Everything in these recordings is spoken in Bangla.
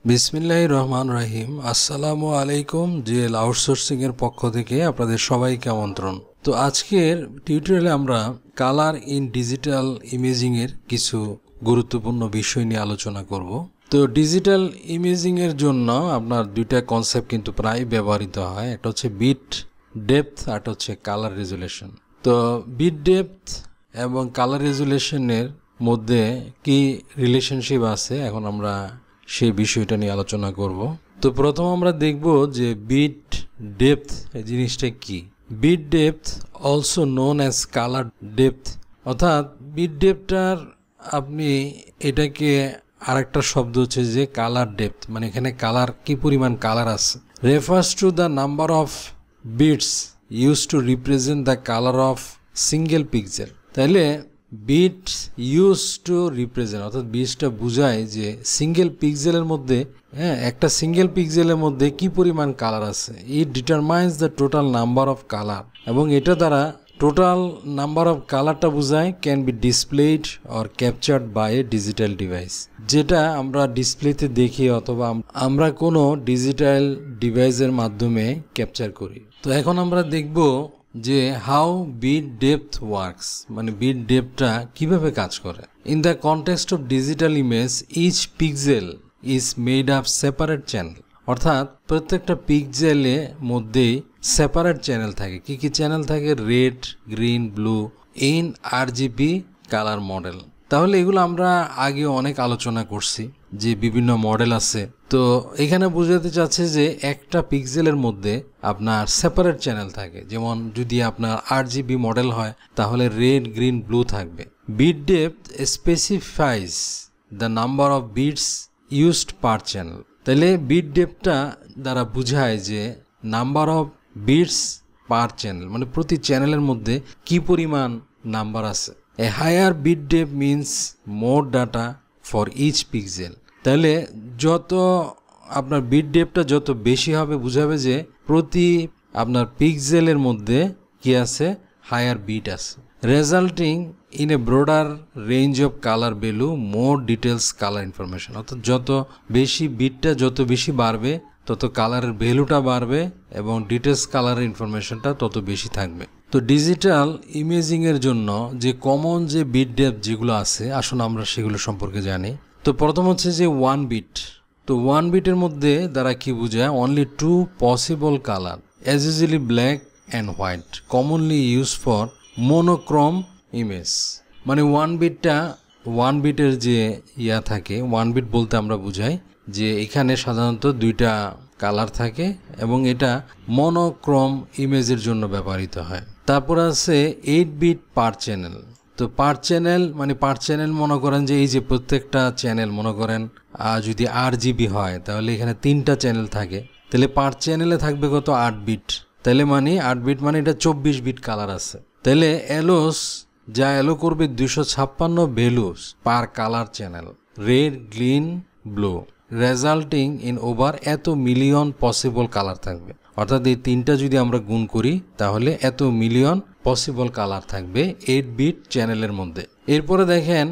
বিসমিল্লাহির রহমান রহিম। আসসালামু আলাইকুম। জিএল আউটসোর্সিং এর পক্ষ থেকে আপনাদের সবাইকে আমন্ত্রণ। তো আজকের টিউটোরিয়ালে আমরা কালার ইন ডিজিটাল ইমেজিং এর কিছু গুরুত্বপূর্ণ বিষয় নিয়ে আলোচনা করব। তো ডিজিটাল ইমেজিং এর জন্য আপনার দুইটা কনসেপ্ট কিন্তু প্রায় ব্যবহৃত হয়, একটা হচ্ছে বিট ডেপথ আর একটা হচ্ছে কালার রেজুলেশন। তো বিট ডেপথ এবং কালার রেজুলেশনের মধ্যে কি রিলেশনশিপ আছে, এখন আমরা সেই বিষয়টা নিয়ে আলোচনা করব। তো প্রথম আমরা দেখব যে বিট ডেপথ এই জিনিসটা কি। Bit depth also known as colour depth, অর্থাৎ বিট ডেপথটার আপনি এটাকে আরেকটা শব্দ হচ্ছে যে কালার ডেপথ, মানে এখানে কালার কি পরিমাণ কালার আছে, refers to the number of bits use to represent the colour of single pixel. তাহলে বিট ইউজ টু রিপ্রেজেন্ট অর্থাৎ বিটসটা বোঝায় যে সিঙ্গেল পিক্সেলের মধ্যে, একটা সিঙ্গেল পিক্সেলের মধ্যে কি পরিমাণ কালার আছে। It determines the total number of colour, এবং এটা দ্বারা টোটাল নাম্বার অফ কালারটা বোঝায় can be displayed or captured by a digital device, যেটা আমরা ডিসপ্লেতে দেখি অথবা আমরা কোনো ডিজিটাল ডিভাইসের মাধ্যমে ক্যাপচার করি। তো এখন আমরা দেখব যে হাউ বিট ডেপথ ওয়ার্কস, মানে বিট ডেপথটা কিভাবে কাজ করে। In the context of digital image each pixel is made up separate channel, অর্থাৎ প্রত্যেকটা পিক্সেলের মধ্যেই সেপারেট চ্যানেল থাকে। কি কি চ্যানেল থাকে? Red, green, blue in RGB colour model. তাহলে এগুলো আমরা আগে অনেক আলোচনা করছি যে বিভিন্ন মডেল আছে। তো এখানে বোঝাতে চাচ্ছে যে একটা পিক্সেলের মধ্যে আপনার সেপারেট চ্যানেল থাকে। যেমন যদি আপনার আরজিবি মডেল হয় তাহলে রেড, গ্রিন, ব্লু থাকবে। Bit depth specifies the number of bits used per channel. তাহলে বিট ডেপথটা দ্বারা বোঝায় যে number of bits per channel, মানে প্রতি চ্যানেলের মধ্যে কি পরিমাণ নাম্বার আছে। A higher bit depth means more data for each pixel. তাহলে যত আপনার বিট ডেপথটা যত বেশি হবে বোঝাবে যে প্রতি আপনার পিক্সেলের মধ্যে কি আছে, হায়ার বিট আছে। Resulting in a broader range of colour value more details colour information, অর্থাৎ যত বেশি বিটটা যত বেশি বাড়বে তত কালারের ভ্যালুটা বাড়বে এবং ডিটেলস কালারের ইনফরমেশনটা তত বেশি থাকবে। তো ডিজিটাল ইমেজিংয়ের জন্য যে কমন যে বিট ডেপথ যেগুলো আছে, আসুন আমরা সেগুলো সম্পর্কে জানি। তো প্রথম হচ্ছে যে 1 বিট। তো 1 বিটের মধ্যে দ্বারা কি বোঝায়? Only 2 possible colour as usually black and white commonly use for monochrome image. মানে 1 বিটের যে থাকে, 1 বিট বলতে আমরা বুঝাই যে এখানে সাধারণত দুইটা কালার থাকে এবং এটা মনোক্রোম ইমেজের জন্য ব্যবহৃত হয়। তারপর আছে 8 বিট পার চ্যানেল। তো পার চ্যানেল মানে পার চ্যানেল মনে করেন যে এই যে প্রত্যেকটা চ্যানেল মনে করেন যদি আরজিবি হয় তাহলে এখানে 3টা চ্যানেল থাকে, তাহলে পার চ্যানেলে থাকবে কত? 8 বিট। তাহলে মানে 8 বিট মানে এটা 24 বিট কালার আছে। তাহলে এলোস যা এলো করবে 256 values per colour channel, red, green, blue, resulting in over এত মিলিয়ন পসিবল কালার থাকবে। অর্থাৎ এই 3টা যদি আমরা গুণ করি তাহলে এত মিলিয়ন পসিবল কালার থাকবে 8 বিট চ্যানেলের মধ্যে। এরপরে দেখেন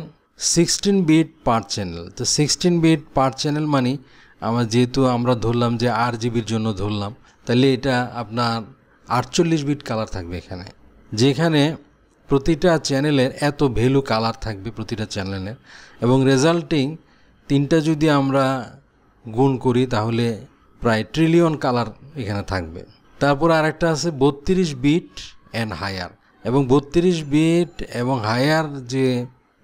16 বিট পার চ্যানেল। তো 16 বিট পার চ্যানেল মানে যেহেতু আমরা ধরলাম যে আরজিবির জন্য ধরলাম, তাহলে এটা আপনার 48 বিট কালার থাকবে এখানে, যেখানে প্রতিটা চ্যানেলের এত ভ্যালু কালার থাকবে প্রতিটা চ্যানেলের, এবং রেজাল্টিং 3টা যদি আমরা গুণ করি তাহলে প্রায় ট্রিলিয়ন কালার এখানে থাকবে। তারপর আরেকটা আছে 32 বিট অ্যান্ড হায়ার, এবং 32 বিট এবং হায়ার যে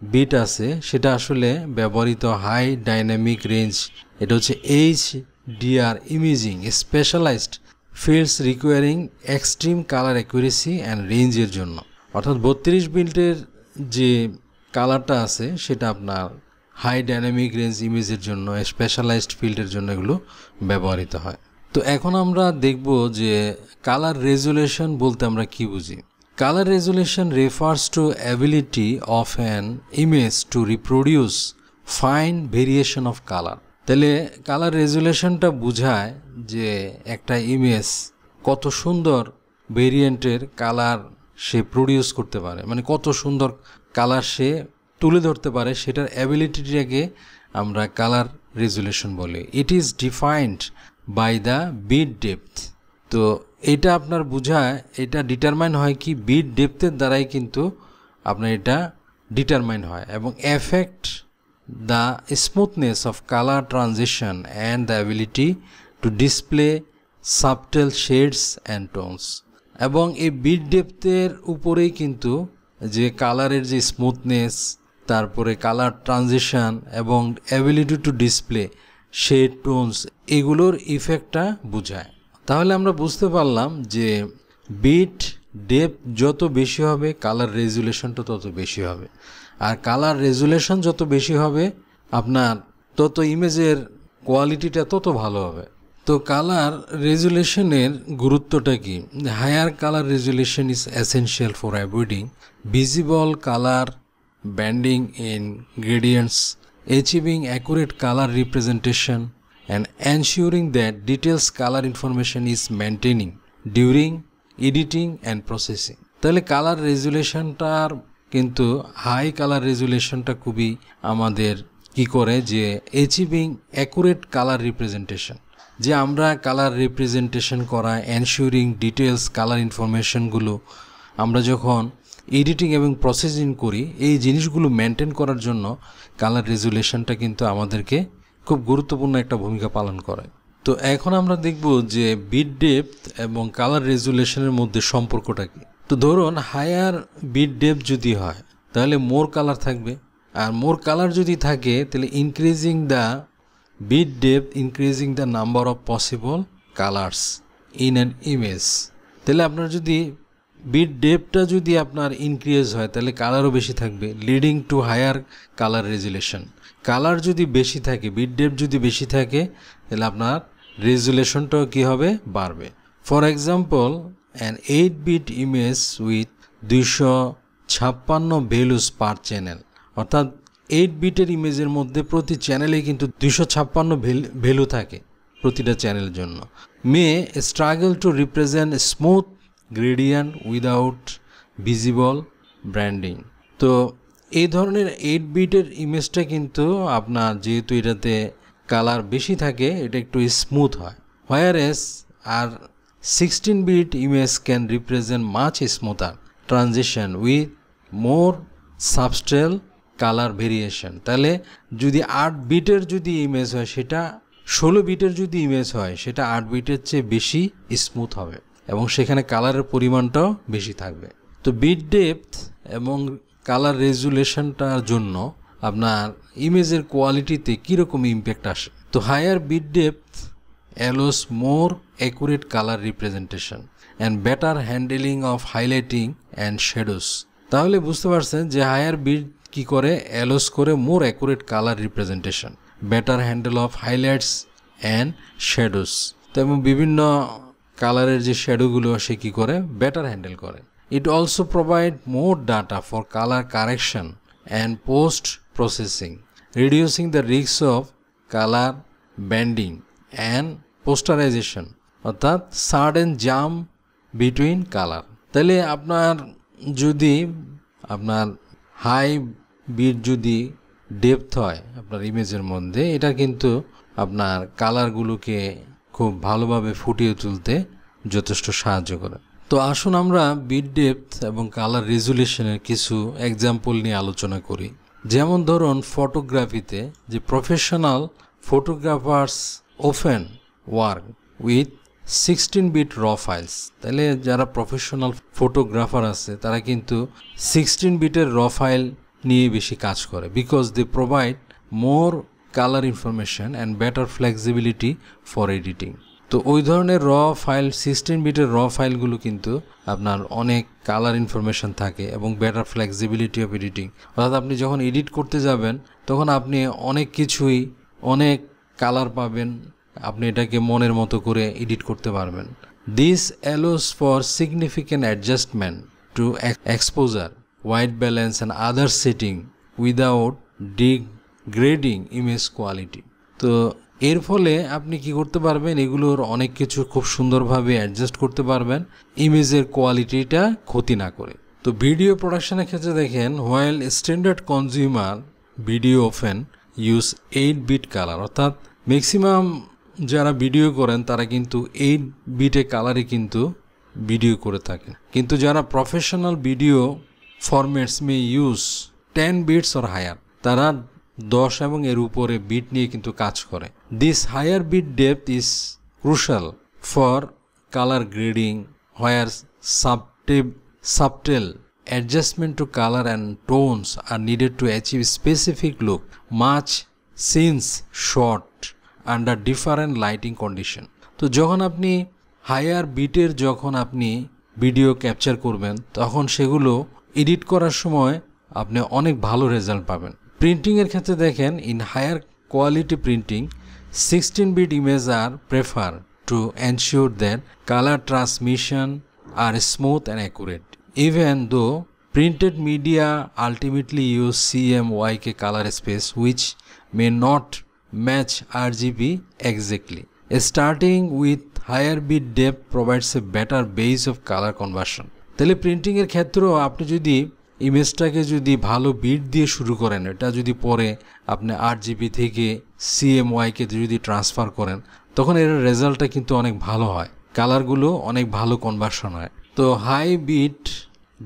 বিট আছে সেটা আসলে ব্যবহৃত হাই ডাইনামিক রেঞ্জ। এটা হচ্ছে HDR imaging specialised fields requiring extreme colour accuracy and রেঞ্জের জন্য। অর্থাৎ 32 বিটের যে কালারটা আছে সেটা আপনার হাই ডাইনামিক রেঞ্জ ইমেজের জন্য, স্পেশালাইজড ফিল্ডের জন্য এগুলো ব্যবহৃত হয়। তো এখন আমরা দেখব যে কালার রেজুলেশন বলতে আমরা কি বুঝি। Colour resolution refers to ability of an image to reproduce fine variation of colour. তাহলে কালার রেজুলেশনটা বোঝায় যে একটা ইমেজ কত সুন্দর ভেরিয়েন্টের কালার সে প্রডিউস করতে পারে, মানে কত সুন্দর কালার সে তুলে ধরতে পারে, সেটার অ্যাবিলিটিটাকে আমরা কালার রেজুলেশন বলি। It is defined by the bit depth. তো এটা আপনার বোঝায়, এটা ডিটারমাইন হয় কি বিট ডেপথের দ্বারাই কিন্তু আপনার এটা ডিটারমাইন হয় এবং effect the smoothness of colour transition and the ability to display subtle shades and tones. এবং এই বিট ডেপথের উপরেই কিন্তু যে কালারের যে স্মুথনেস, তারপরে কালার ট্রানজিশন এবং ability to display shade tones, এগুলোর ইফেক্টটা বোঝায়। তাহলে আমরা বুঝতে পারলাম যে বিট ডেপথ যত বেশি হবে কালার রেজুলেশনটা তত বেশি হবে, আর কালার রেজুলেশন যত বেশি হবে আপনার তত ইমেজের কোয়ালিটিটা তত ভালো হবে। তো কালার রেজুলেশনের গুরুত্বটা কি? Higher colour resolution is essential for avoiding visible colour banding in gradients, achieving accurate colour representation and ensuring that details color information is maintaining during editing and processing। তাহলে কালার রেজুলেশনটার কিন্তু হাই কালার রেজুলেশনটা খুবই আমাদের কি করে যে অ্যাচিভিং অ্যাকুরেট কালার রিপ্রেজেন্টেশন, যে আমরা কালার রিপ্রেজেন্টেশন করা, এনশিওরিং ডিটেলস কালার ইনফরমেশনগুলো আমরা যখন এডিটিং এবং প্রসেসিং করি, এই জিনিসগুলো মেনটেন করার জন্য কালার রেজুলেশনটা কিন্তু আমাদেরকে খুব গুরুত্বপূর্ণ একটা ভূমিকা পালন করে। তো এখন আমরা দেখব যে বিট ডেপথ এবং কালার রেজুলেশনের মধ্যে সম্পর্কটা কী। তো ধরুন হায়ার বিট ডেপথ যদি হয় তাহলে মোর কালার থাকবে, আর মোর কালার যদি থাকে তাহলে increasing the bit depth increasing the number of possible colours in an image. তাহলে আপনার যদি বিট ডেপথটা যদি আপনার ইনক্রিজ হয় তাহলে কালারও বেশি থাকবে, leading to higher colour resolution. Colour যদি বেশি থাকে, বিট ডেপথ যদি বেশি থাকে তাহলে আপনার রেজুলেশনটাও কী হবে? বাড়বে। For example an 8-bit image with 256 values per channel, অর্থাৎ 8 বিটের ইমেজের মধ্যে প্রতি চ্যানেলে কিন্তু 256 ভ্যালু থাকে প্রতিটা চ্যানেলের জন্য, may struggle to represent smooth gradient without visible branding. তো এই ধরনের 8 বিটের ইমেজটা কিন্তু আপনার যেহেতু এটাতে কালার বেশি থাকে এটা একটু স্মুথ হয়, হোয়ারএস আর 16-bit image can represent much smoother transition with more subtle colour variation. তাহলে যদি 8 বিটের যদি ইমেজ হয় সেটা 16 বিটের যদি ইমেজ হয় সেটা 8 বিটের চেয়ে বেশি স্মুথ হবে এবং সেখানে কালারের পরিমাণটাও বেশি থাকবে। তো বিট ডেপথ এবং কালার রেজুলেশনটার জন্য আপনার ইমেজের কোয়ালিটিতে কীরকম ইম্প্যাক্ট আসে। তো higher bit depth allows more accurate colour representation and better handling of highlighting and shadows. তাহলে বুঝতে পারছেন যে হায়ার বিট কী করে? অ্যালোস করে মোর accurate colour representation, better handle of highlights and shadows. তো এবং বিভিন্ন কালারের যে শ্যাডোগুলো সে কী করে? বেটার হ্যান্ডেল করে। It also provide more data for color correction and post-processing, reducing the risk of color banding and posterization, অর্থাৎ sudden jump between color। তাহলে আপনার যদি আপনার হাই বিট যদি ডেপথ হয় আপনার ইমেজের মধ্যে, এটা কিন্তু আপনার কালারগুলোকে খুব ভালোভাবে ফুটিয়ে তুলতে যথেষ্ট সাহায্য করে। তো আসুন আমরা বিট ডেপথ এবং কালার রেজুলেশনের কিছু এক্সাম্পল নিয়ে আলোচনা করি। যেমন ধরুন ফটোগ্রাফিতে যে professional photographers often work with 16-bit র ফাইলস। তাহলে যারা প্রফেশনাল ফটোগ্রাফার আছে তারা কিন্তু 16 বিটের র ফাইল নিয়ে বেশি কাজ করে, because they provide more colour information and better flexibility for editing. তো ওই ধরনের র ফাইল 16 বিটের র ফাইলগুলো কিন্তু আপনার অনেক কালার ইনফরমেশন থাকে এবং বেটার ফ্লেক্সিবিলিটি অফ এডিটিং, অর্থাৎ আপনি যখন এডিট করতে যাবেন তখন আপনি অনেক কিছুই অনেক কালার পাবেন, আপনি এটাকে মনের মতো করে এডিট করতে পারবেন। This allows for significant adjustment to exposure, white balance and other setting without degrading image quality. তো এর ফলে আপনি কি করতে পারবেন? এগুলোর অনেক কিছু খুব সুন্দরভাবে অ্যাডজাস্ট করতে পারবেন ইমেজের কোয়ালিটিটা ক্ষতি না করে। তো ভিডিও প্রোডাকশনের ক্ষেত্রে দেখেন, while standard consumer video often use 8-bit colour, অর্থাৎ ম্যাক্সিমাম যারা ভিডিও করেন তারা কিন্তু 8-bit কালারে কিন্তু ভিডিও করে থাকেন, কিন্তু যারা professional video formats may use 10 bits or higher, তারা 10 এবং এর উপরে বিট নিয়ে কিন্তু কাজ করে। This higher bit depth is crucial for colour grading, where subtle adjustment to color and tones are needed to achieve specific look, much scenes shot under different lighting condition। তো যখন আপনি হায়ার বিটের যখন আপনি ভিডিও ক্যাপচার করবেন তখন সেগুলো এডিট করার সময় আপনি অনেক ভালো রেজাল্ট পাবেন। প্রিন্টিংয়ের ক্ষেত্রে দেখেন, in higher quality printing 16-bit image are prefer to ensure that colour transmission are smooth and accurate, even though printed media ultimately use CMYK color space which may not match RGB exactly. Starting with higher bit depth provides a better base of color conversion. তাহলে প্রিন্টিংয়ের ক্ষেত্রেও আপনি যদি ইমেজটাকে যদি ভালো বিট দিয়ে শুরু করেন, এটা যদি পরে আপনি RGB থেকে CMYK তে যদি ট্রান্সফার করেন তখন এর রেজাল্টটা কিন্তু অনেক ভালো হয়, কালারগুলো অনেক ভালো কনভার্সন হয়। তো হাই বিট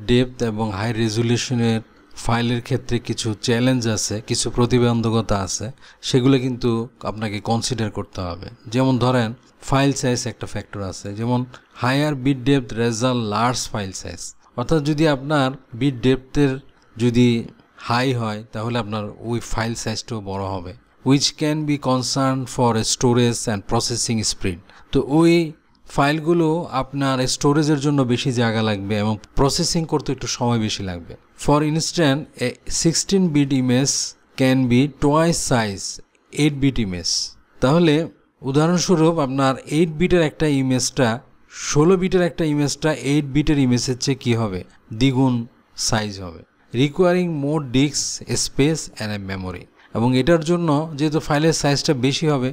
ডেপথ এবং হাই রেজুলেশনের ফাইলের ক্ষেত্রে কিছু চ্যালেঞ্জ আছে, কিছু প্রতিবন্ধকতা আছে, সেগুলো কিন্তু আপনাকে কনসিডার করতে হবে। যেমন ধরেন ফাইল সাইজ একটা ফ্যাক্টর আছে, যেমন higher bit depth result large file size, অর্থাৎ যদি আপনার বিট ডেপথের যদি হাই হয় তাহলে আপনার ওই ফাইল সাইজটাও বড় হবে, which can be concern for storage and processing speed. তো ওই ফাইলগুলো আপনার স্টোরেজের জন্য বেশি জায়গা লাগবে এবং প্রসেসিং করতে একটু সময় বেশি লাগবে। For instant A 16-bit image can be twice size 8-bit image. তাহলে উদাহরণস্বরূপ আপনার 8-বিটের একটা ইমেজটা 16-বিটের একটা ইমেজটা 8-বিটের ইমেজের চেয়ে কী হবে, দ্বিগুণ সাইজ হবে, requiring more disk space and a memory. এবং এটার জন্য যেহেতু ফাইলের সাইজটা বেশি হবে,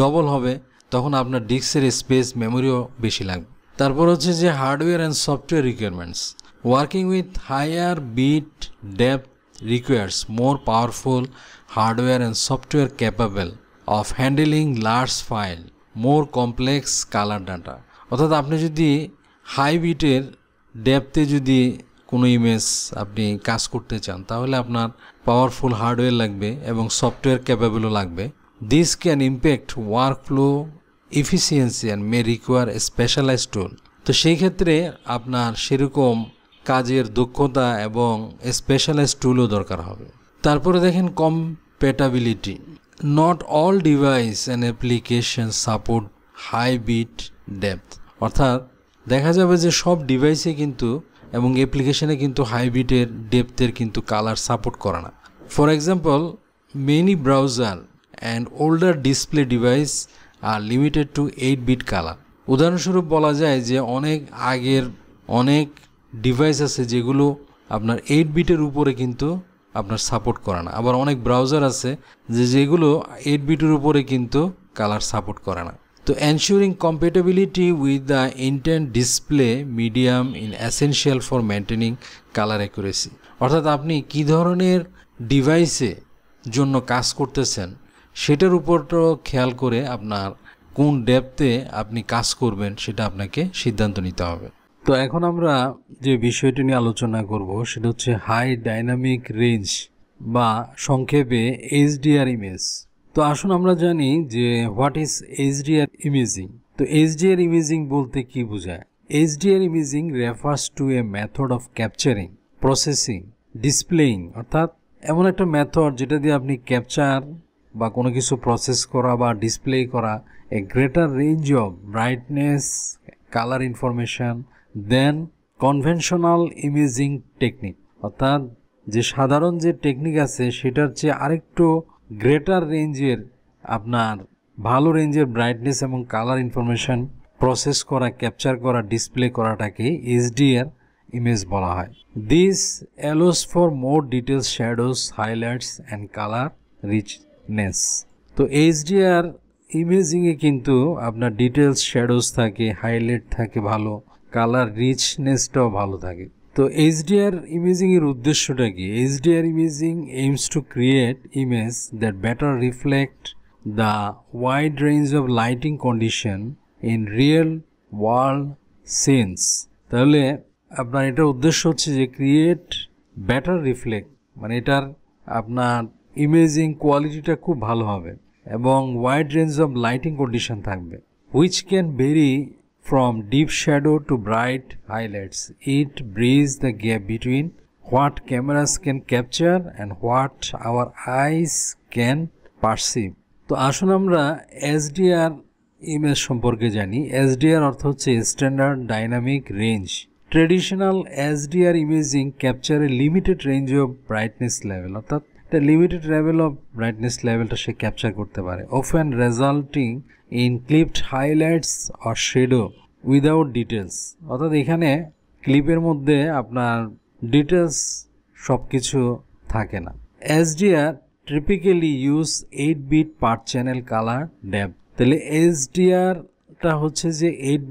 ডবল হবে, তখন আপনার ডিস্কের স্পেস মেমোরিও বেশি লাগবে। তারপর হচ্ছে যে hardware and software requirements. Working with higher bit depth requires more powerful hardware and software capable of handling large file, more complex colour data. অর্থাৎ আপনি যদি হাই বিটের ডেপথে যদি কোনো ইমেজ আপনি কাজ করতে চান তাহলে আপনার পাওয়ারফুল হার্ডওয়্যার লাগবে এবং সফটওয়্যার ক্যাপাবলও লাগবে। This can impact workflow efficiency and may require a specialised tool. তো সেই ক্ষেত্রে আপনার সেরকম কাজের দক্ষতা এবং স্পেশালাইজড টুলও দরকার হবে। তারপরে দেখেন compatibility. Not all device and application support high bit depth, অর্থাৎ দেখা যাবে যে সব ডিভাইসে কিন্তু এবং অ্যাপ্লিকেশনে কিন্তু হাই বিটের ডেপথের কিন্তু কালার সাপোর্ট করে না। For example, many browser and older display device are limited to 8-bit colour. উদাহরণস্বরূপ বলা যায় যে অনেক আগের অনেক ডিভাইস আছে যেগুলো আপনার 8-বিটের উপরে কিন্তু আপনার সাপোর্ট করে না, আবার অনেক ব্রাউজার আছে যেগুলো 8-বিটের উপরে কিন্তু কালার সাপোর্ট করে না। তো ensuring compatibility with the intent display medium in essential for maintaining colour accuracy, অর্থাৎ আপনি কী ধরনের ডিভাইসে জন্য কাজ করতেছেন সেটার উপরটাও খেয়াল করে আপনার কোন ডেপথে আপনি কাজ করবেন সেটা আপনাকে সিদ্ধান্ত নিতে হবে। তো এখন আমরা যে বিষয়টি নিয়ে আলোচনা করব সেটা হচ্ছে হাই ডাইনামিক রেঞ্জ বা সংক্ষেপে HDR ইমেজ। তো আসুন আমরা জানি যে হোয়াট ইজ HDR ইমেজিং। তো HDR ইমেজিং বলতে কি বোঝায়? HDR imaging refers to A method of capturing, processing, displaying, অর্থাৎ এমন একটা মেথড যেটা দিয়ে আপনি ক্যাপচার বা কোনো কিছু প্রসেস করা বা ডিসপ্লে করা a greater range of brightness, colour information than conventional imaging technique, অর্থাৎ যে সাধারণ যে টেকনিক আছে সেটার চেয়ে আরেকটু গ্রেটার রেঞ্জের আপনার ভালো রেঞ্জের ব্রাইটনেস এবং কালার ইনফরমেশন প্রসেস করা, ক্যাপচার করা, ডিসপ্লে করাটাকে HDR ইমেজ বলা হয়। This allows for more details, shadows, highlights and colour richness. তো HDR ইমেজিংয়ে কিন্তু আপনার ডিটেলস, শ্যাডোজ থাকে, হাইলাইট থাকে ভালো, কালার রিচনেসটাও ভালো থাকে। তো HDR ইমেজিং এর উদ্দেশ্যটা কি? HDR imaging aims to create image that better reflect the wide range of lighting condition in real world scenes. তাহলে আপনার এটা উদ্দেশ্য হচ্ছে যে ক্রিয়েট বেটার রিফ্লেক্ট, মানে এটার আপনার ইমেজিং কোয়ালিটিটা খুব ভালো হবে এবং wide range of lighting condition থাকবে, which can vary from deep shadow to bright highlights. It bridges the gap between what cameras can capture and what our eyes can perceive. তো আসুন আমরা SDR ইমেজ সম্পর্কে জানি। SDR অর্থ হচ্ছে standard dynamic range. Traditional SDR imaging capture a limited range of brightness level, অর্থাৎ একটা লিমিটেড লেভেল অফ ব্রাইটনেস লেভেলটা সে ক্যাপচার করতে পারে, often resulting in clipped highlights or shadow without details. অর্থাৎ এখানে ক্লিপের মধ্যে আপনার ডিটেলস সব কিছু থাকে না। SDR typically use 8 bit per channel color depth। তাহলে SDRটা হচ্ছে যে 8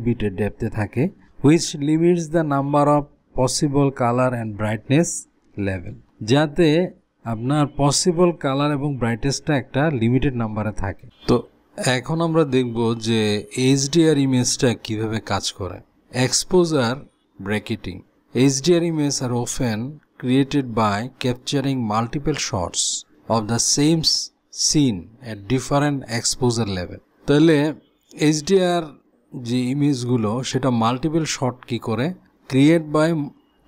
বিটের ডেপথে থাকে, which limits the number of possible color and brightness level, যাতে আপনার পসিবল কালার এবং ব্রাইটনেসটা একটা লিমিটেড নাম্বারে থাকে। তো এখন আমরা দেখব যে HDR ইমেজটা কিভাবে কাজ করে। Exposure bracketing. HDR image are often created by capturing multiple shots of the same scene at different exposure level। তাহলে HDR যে ইমেজগুলো সেটা মাল্টিপল শট কি করে, create by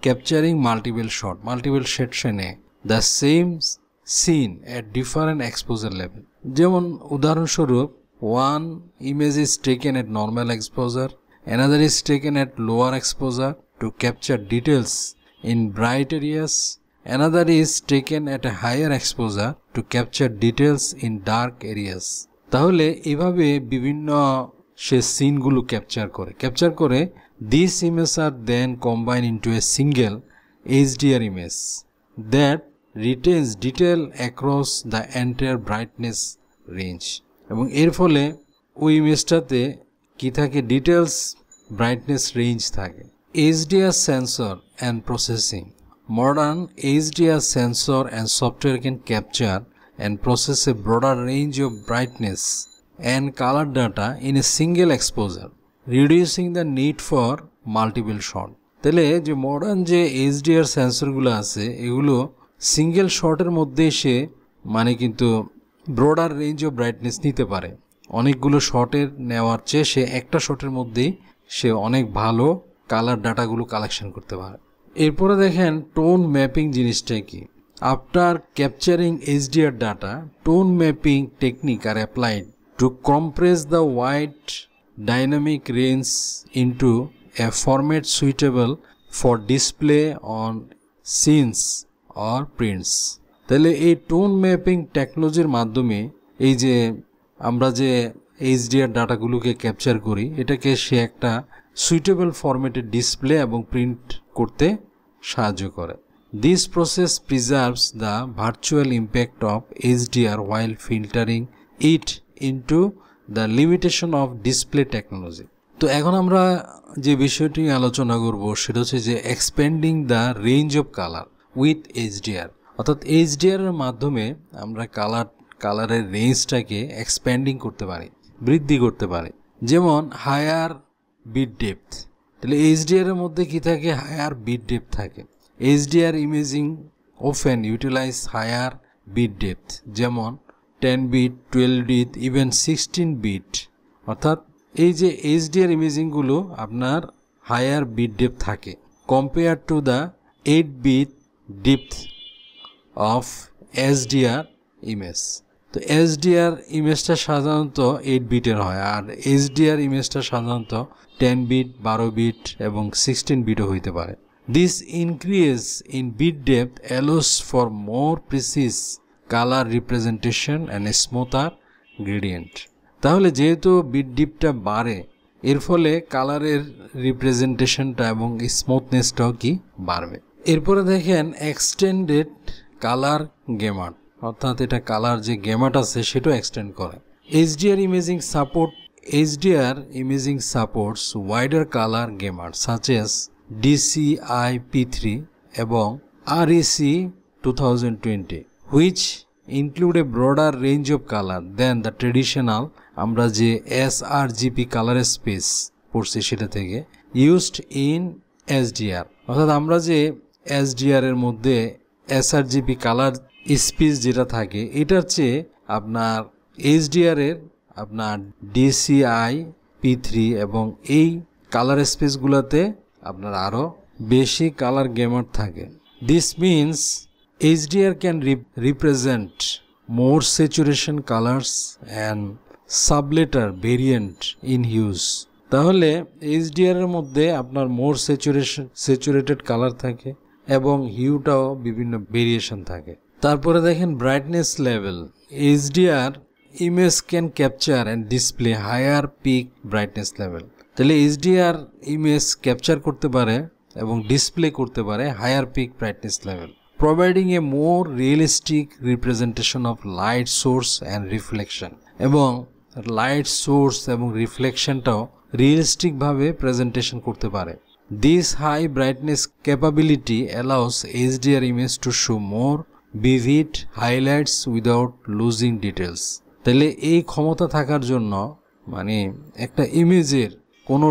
capturing multiple shot, multiple সেকশনে the same scene at different exposure level. যেমন উদাহরণস্বরূপ, one image is taken at normal exposure, another is taken at lower exposure to capture details in bright areas, another is taken at a higher exposure to capture details in dark areas। তাহলে এভাবে বিভিন্ন সে সিনগুলো ক্যাপচার করে these images are then combined into a single HDR image that retains detail across the entire brightness range। এবং এর ফলে ওই ইমেজটাতে কি থাকে, ডিটেলস ব্রাইটনেস রেঞ্জ থাকে। HDR sensor and processing. Modern HDR sensor and software can capture and process a broader range of brightness and color data in a single exposure, reducing the need for multiple shot। তাহলে যে মডার্ন যে HDR সেন্সরগুলো আছে এগুলো সিঙ্গেল শটের মধ্যে সে মানে কিন্তু ব্রডার রেঞ্জ অফ ব্রাইটনেস নিতে পারে। অনেকগুলো শটের নেওয়ার চেয়ে সে একটা শটের মধ্যেই সে অনেক ভালো কালার ডাটাগুলো কালেকশন করতে পারে। এরপরে দেখেন টোন ম্যাপিং জিনিসটা কি। After capturing HDR data, tone mapping technique are applied to compress the wide dynamic range into a format suitable for display on screens or prints. তাহলে এই টোন ম্যাপিং টেকনোলজির মাধ্যমে এই যে আমরা যে HDR ডাটাগুলোকে ক্যাপচার করি এটাকে সে একটা সুইটেবল ফরম্যাটে ডিসপ্লে এবং প্রিন্ট করতে সাহায্য করে। This process preserves the virtual impact of HDR while filtering it into the limitation of display technology। তো এখন আমরা যে বিষয়টি আলোচনা করব সেটা হচ্ছে যে expanding the range of colour with HDR। অর্থাৎ HDR এর মাধ্যমে আমরা কালারের রেঞ্জটাকে এক্সপ্যান্ডিং করতে পারি, বৃদ্ধি করতে পারি। যেমন হায়ার বিট ডেপথ। তাহলে HDR এর মধ্যে কি থাকে, হায়ার বিট ডেপথ থাকে। HDR imaging often utilize higher bit depth, যেমন 10 বিট, 12 বিট, ইভেন 16 বিট। অর্থাৎ এই যে HDR ইমেজিংগুলো আপনার হায়ার বিট ডেপথ থাকে compare to the 8 bit depth of SDR image. তো SDR ইমেজটা সাধারণত 8 বিটের হয় আর HDR ইমেজটা সাধারণত 10 বিট, 12 বিট এবং 16 বিটও হইতে পারে। This increase in bit depth allows for more precise color representation and a smoother gradient। তাহলে যেহেতু বিট ডিপটা বাড়ে এর ফলে কালারের রিপ্রেজেন্টেশনটা এবং স্মুথনেসটাও কি বাড়বে। এরপরে দেখেন এক্সটেন্ডেড কালার গেমাট, অর্থাৎ এটা কালার যে গেমাট আছে সেটাও এক্সটেন্ড করে। HDR imaging supports wider color gamut such as DCI P3 এবং REC 2020 which include a broader range of color than the traditional আমরা যে sRGB color space পড়ছি সেটা থেকে used in SDR অর্থাৎ আমরা যে SDR এর মধ্যে sRGB color space যেটা থাকে এটার চেয়ে আপনার SDR এর আপনার DCI P3 এবং এই কালার স্পেসগুলোতে আপনার আরও বেশি কালার গেমার থাকে this means HDR can represent more saturation colours and subtler variant in hues তাহলে HDR এর মধ্যে আপনার মোর স্যাচুরেটেড কালার থাকে এবং হিউটাও বিভিন্ন ভেরিয়েশন থাকে তারপরে দেখেন brightness level HDR image can capture and display higher peak brightness level তাহলে HDR ইমেজ ক্যাপচার করতে পারে এবং ডিসপ্লে করতে পারে higher peak brightness level providing a more realistic representation of light source and reflection এবং লাইট সোর্স এবং রিফ্লেকশনটাও রিয়েলিস্টিকভাবে প্রেজেন্টেশন করতে পারে this high brightness capability allows HDR image to show more vivid highlights without losing details তাহলে এই ক্ষমতা থাকার জন্য মানে একটা ইমেজের কোনো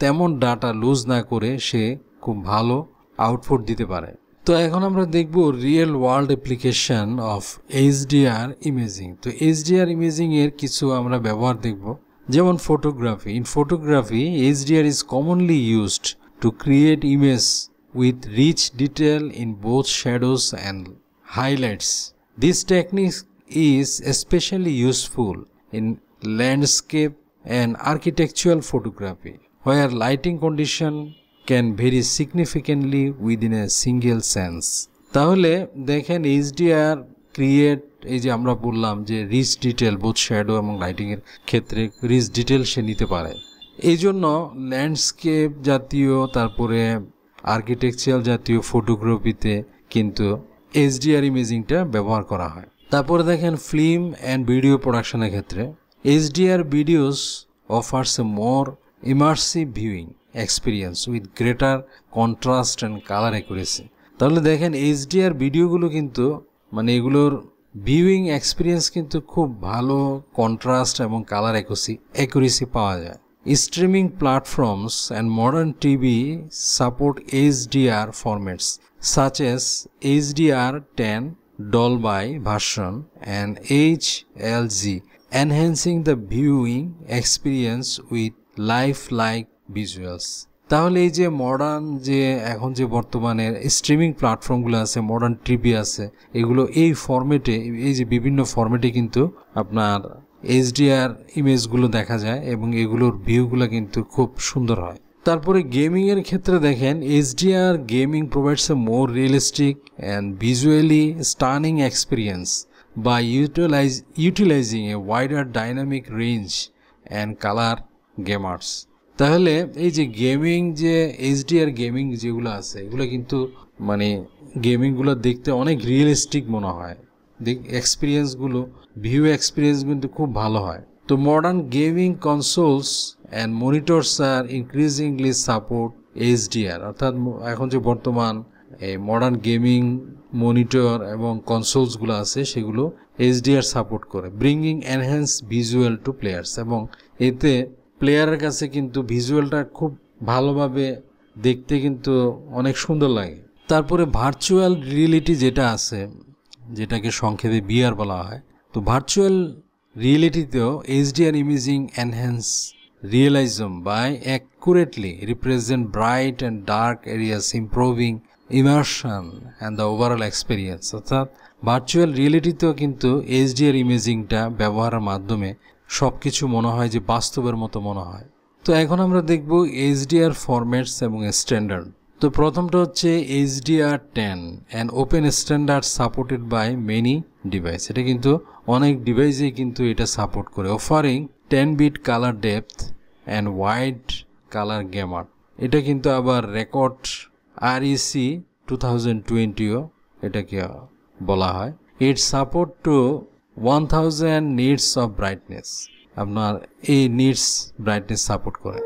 তেমন ডাটা লুজ না করে সে খুব ভালো আউটপুট দিতে পারে তো এখন আমরা দেখব real world application of HDR imaging তো HDR ইমেজিং এর কিছু আমরা ব্যবহার দেখব যেমন photography in photography HDR is commonly used to create images with rich detail in both shadows and highlights. This technique is especially useful in landscape and architectural photography, where lighting condition can vary significantly within a single sense. তাহলে দেখেন HDR ক্রিয়েট এই যে আমরা বললাম যে রিচ ডিটেল বোথ শ্যাডো এবং লাইটিং এর ক্ষেত্রে রিচ ডিটেল সে নিতে পারে এই জন্য ল্যান্ডস্কেপ জাতীয় তারপরে আর্কিটেকচারাল জাতীয় ফটোগ্রাফিতে কিন্তু HDR ইমেজিংটা ব্যবহার করা হয় তারপরে দেখেন ফিল্ম অ্যান্ড ভিডিও প্রোডাকশনের ক্ষেত্রে HDR videos offers a more immersive viewing experience with greater contrast and colour accuracy তাহলে দেখেন HDR ভিডিওগুলো কিন্তু মানে এগুলোর ভিউইং এক্সপিরিয়েন্স কিন্তু খুব ভালো কন্ট্রাস্ট এবং কালার অ্যাকুরেসি পাওয়া যায় streaming platforms and modern TV support HDR formats such as HDR10 Dolby version and HLG, enhancing the viewing experience with lifelike visuals. তাহলে এই যে মডার্ন যে এখন যে বর্তমানে স্ট্রিমিং প্ল্যাটফর্মগুলো আছে মডার্ন টিভি আছে এগুলো এই ফরম্যাটে এই যে বিভিন্ন ফরম্যাটে কিন্তু আপনার HDR ইমেজগুলো দেখা যায় এবং এগুলোর ভিউগুলো কিন্তু খুব সুন্দর হয় তারপরে গেমিং এর ক্ষেত্রে দেখেন HDR gaming provides a more realistic and visually stunning experience by utilising a wider dynamic range and colour gamers তাহলে এই যে গেমিং যে HDR গেমিং যেগুলো আছে এগুলো কিন্তু মানে গেমিংগুলো দেখতে অনেক রিয়েলিস্টিক মনে হয় এক্সপিরিয়েন্সগুলো ভিউ এক্সপিরিয়েন্স কিন্তু খুব ভালো হয় তো modern gaming consoles and monitors are increasingly support HDR অর্থাৎ এখন যে বর্তমান এই মডার্ন গেমিং মনিটর এবং কনসোলসগুলো আছে সেগুলো HDR সাপোর্ট করে bringing enhance visual to players এবং এতে প্লেয়ারের কাছে কিন্তু ভিজুয়ালটা খুব ভালোভাবে দেখতে কিন্তু অনেক সুন্দর লাগে তারপরে ভার্চুয়াল রিয়েলিটি যেটা আছে যেটাকে সংক্ষেপে VR বলা হয় তো ভার্চুয়াল রিয়েলিটিতেও HDR imaging enhance realism by accurately represent bright and dark areas improving immersion and the overall experience অর্থাৎ ভার্চুয়াল রিয়েলিটিতেও কিন্তু HDR ইমেজিংটা ব্যবহারের মাধ্যমে সব কিছু মনে হয় যে বাস্তবের মতো মনে হয় তো এখন আমরা দেখব HDR ফরম্যাটস এবং স্ট্যান্ডার্ড তো প্রথমটা হচ্ছে HDR10 and open standard supported by many device এটা কিন্তু অনেক ডিভাইসেই কিন্তু এটা সাপোর্ট করে offering 10-bit color depth and wide color gamut এটা কিন্তু আবার রেকর্ড REC 2020 ও এটাকে বলা হয় it support to 1000 nits of brightness আপনার এই নিটস ব্রাইটনেস সাপোর্ট করে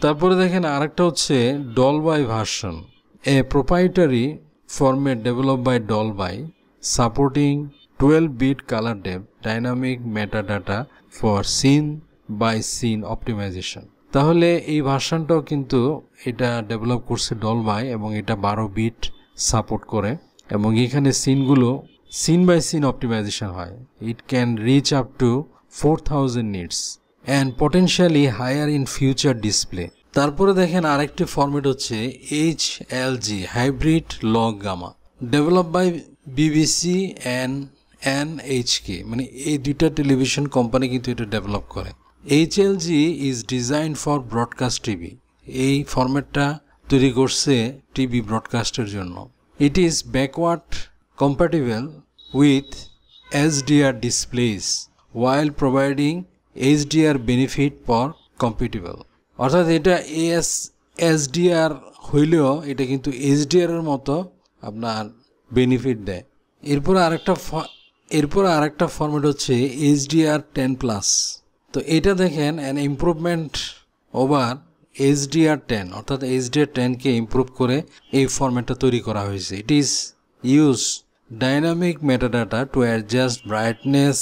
তারপরে দেখেন আরেকটা হচ্ছে Dolby version, a proprietary format develop by Dolby supporting 12-bit colour depth dynamic metadata for scene by scene optimisation. তাহলে এই ভার্সনটাও কিন্তু এটা ডেভেলপ করছে ডলবাই এবং এটা 12 বিট সাপোর্ট করে এবং এখানে সিনগুলো সিন বাই সিন অপটিমাইজেশন হয়। It can reach up to 4000 nits and potentially higher in future display. তারপরে দেখেন আরেকটি ফরম্যাট হচ্ছে HLG hybrid log gamma develop by BBC and NHK, মানে এই দুইটা টেলিভিশন কোম্পানি কিন্তু এটা ডেভেলপ করে। HLG is design for broadcast TV, এই ফরম্যাটটা তৈরি করছে টিভি ব্রডকাস্টের জন্য। It is backward compatible with HDR displace while providing HDR benefit for compatible, অর্থাৎ এটা HDR হইলেও এটা কিন্তু HDR এর মতো আপনার বেনিফিট দেয়। এরপর আরেকটা ফরম্যাট হচ্ছে HDR10+। তো এটা দেখেন অ্যান ইমপ্রুভমেন্ট ওভার HDR10, অর্থাৎ HDR10কে ইমপ্রুভ করে এই ফরম্যাটটা তৈরি করা হয়েছে। It is use dynamic metadata to adjust brightness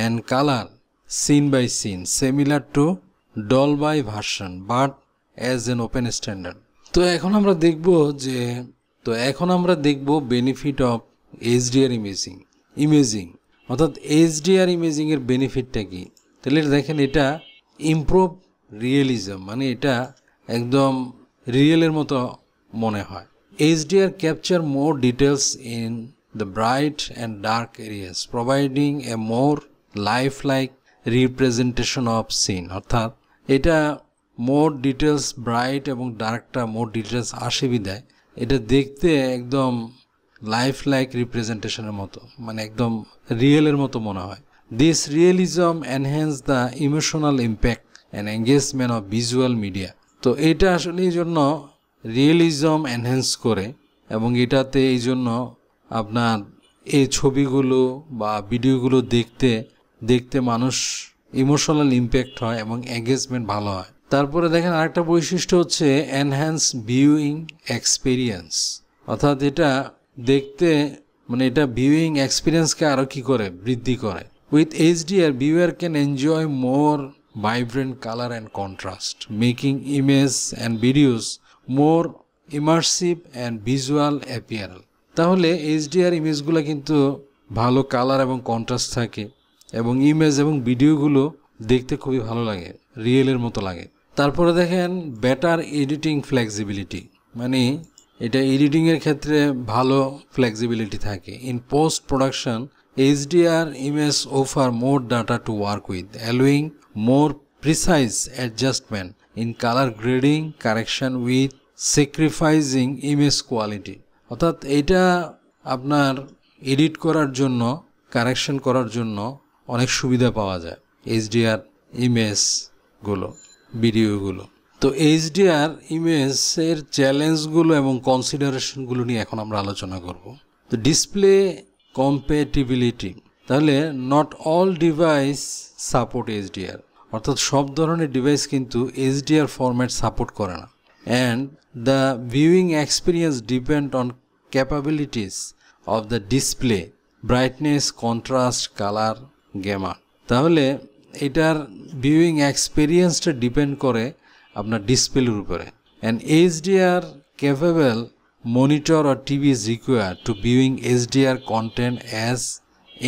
and color scene by scene similar to Dolby version but as an open standard। তো এখন আমরা দেখব বেনিফিট অফ HDR ইমেজিং অর্থাৎ HDR ইমেজিং এর বেনিফিটটা কি। তাহলে দেখেন এটা ইমপ্রুভ রিয়েলিজম, মানে এটা একদম রিয়েলের মতো মনে হয়। HDR capture more details in the bright and dark areas providing a more lifelike representation of scene, অর্থাৎ এটা মোর ডিটেলস ব্রাইট এবং ডার্কটা মোর ডিটেলস আসে বিদায় এটা দেখতে একদম লাইফ-লাইক রিপ্রেজেন্টেশনের মতো, মানে একদম রিয়েলের মতো মনে হয়। This realism enhance the emotional impact and engagement of visual media. তো এটা আসলে এই জন্য রিয়েলিজম এনহ্যান্স করে এবং এটাতে এই জন্য আপনার এই ছবিগুলো বা ভিডিওগুলো দেখতে মানুষ ইমোশনাল ইম্প্যাক্ট হয় এবং এঙ্গেজমেন্ট ভালো হয়। তারপরে দেখেন আরেকটা বৈশিষ্ট্য হচ্ছে এনহ্যান্স ভিউইং এক্সপিরিয়েন্স, অর্থাৎ এটা দেখতে মানে এটা ভিউইং এক্সপিরিয়েন্সকে আরও কি করে বৃদ্ধি করে। With HDR viewer can enjoy more vibrant colour and contrast making image and videos more immersive and visual অ্যাপিয়ারেল। তাহলে HDR ইমেজগুলো কিন্তু ভালো কালার এবং কন্ট্রাস্ট থাকে এবং ইমেজ এবং ভিডিওগুলো দেখতে খুবই ভালো লাগে, রিয়েলের মতো লাগে। তারপরে দেখেন বেটার এডিটিং ফ্লেক্সিবিলিটি, মানে এটা এডিটিংয়ের ক্ষেত্রে ভালো ফ্লেক্সিবিলিটি থাকে। In post production HDR image offer more data to work with allowing more precise adjustment in colour grading correction with sacrificing image quality, অর্থাৎ এটা আপনার এডিট করার জন্য কারেকশন করার জন্য অনেক সুবিধা পাওয়া যায় HDR ইমেজগুলো ভিডিওগুলো। তো HDR ইমেজের চ্যালেঞ্জগুলো এবং কনসিডারেশনগুলো নিয়ে এখন আমরা আলোচনা করব। তো ডিসপ্লে কম্প্যাটিবিলিটি, তাহলে not all device support HDR, অর্থাৎ সব ধরনের ডিভাইস কিন্তু HDR ফরম্যাট সাপোর্ট করে না। And the viewing experience depend on capabilities of the display brightness contrast colour gamma. তাহলে এটার ভিউইং এক্সপিরিয়েন্সটা ডিপেন্ড করে আপনার ডিসপ্লের উপরে। And HDR capable monitor or TV is required to viewing HDR content as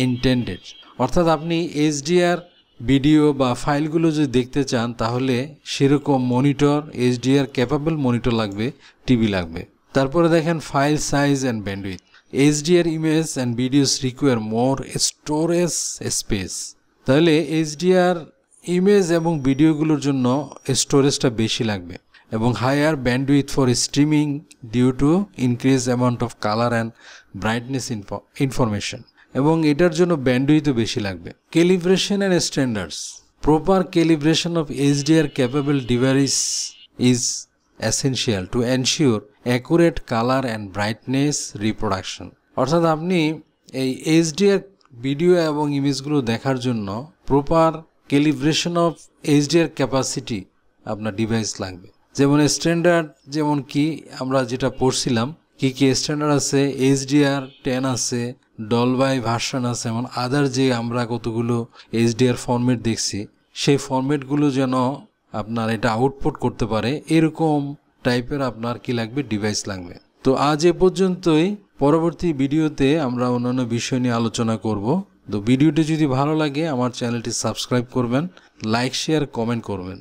intended, অর্থাৎ আপনি HDR ভিডিও বা ফাইলগুলো যদি দেখতে চান তাহলে সেরকম মনিটর HDR ক্যাপেবল মনিটর লাগবে, টিভি লাগবে। তারপরে দেখেন file size and bandwidth, HDR image and videos require more storage space, তাহলে HDR ইমেজ এবং ভিডিওগুলোর জন্য স্টোরেজটা বেশি লাগবে এবং higher bandwidth for streaming due to increase amount of colour and brightness information, এবং এটার জন্য ব্যান্ডউইথও বেশি লাগবে। Calibration and standards, proper calibration of HDR capable device is essential to ensure accurate color and brightness reproduction, অর্থাৎ আপনি এই HDR ভিডিও এবং ইমেজগুলো দেখার জন্য proper calibration of HDR capacity আপনার ডিভাইস লাগবে। যেমন স্ট্যান্ডার্ড যেমন কি আমরা যেটা পড়ছিলাম কি স্ট্যান্ডার্ড আছে, HDR10 আছে, ডলবাই ভার্সন আছে, এমন আদার যে আমরা কতগুলো HDR ফরম্যাট দেখছি সেই ফরম্যাটগুলো যেন আপনার এটা আউটপুট করতে পারে এরকম টাইপের আপনার কি লাগবে, ডিভাইস লাগবে। তো আজ এ পর্যন্তই। পরবর্তী ভিডিওতে আমরা অন্যান্য বিষয় নিয়ে আলোচনা করব। তো ভিডিওটি যদি ভালো লাগে আমার চ্যানেলটি সাবস্ক্রাইব করবেন, লাইক শেয়ার কমেন্ট করবেন।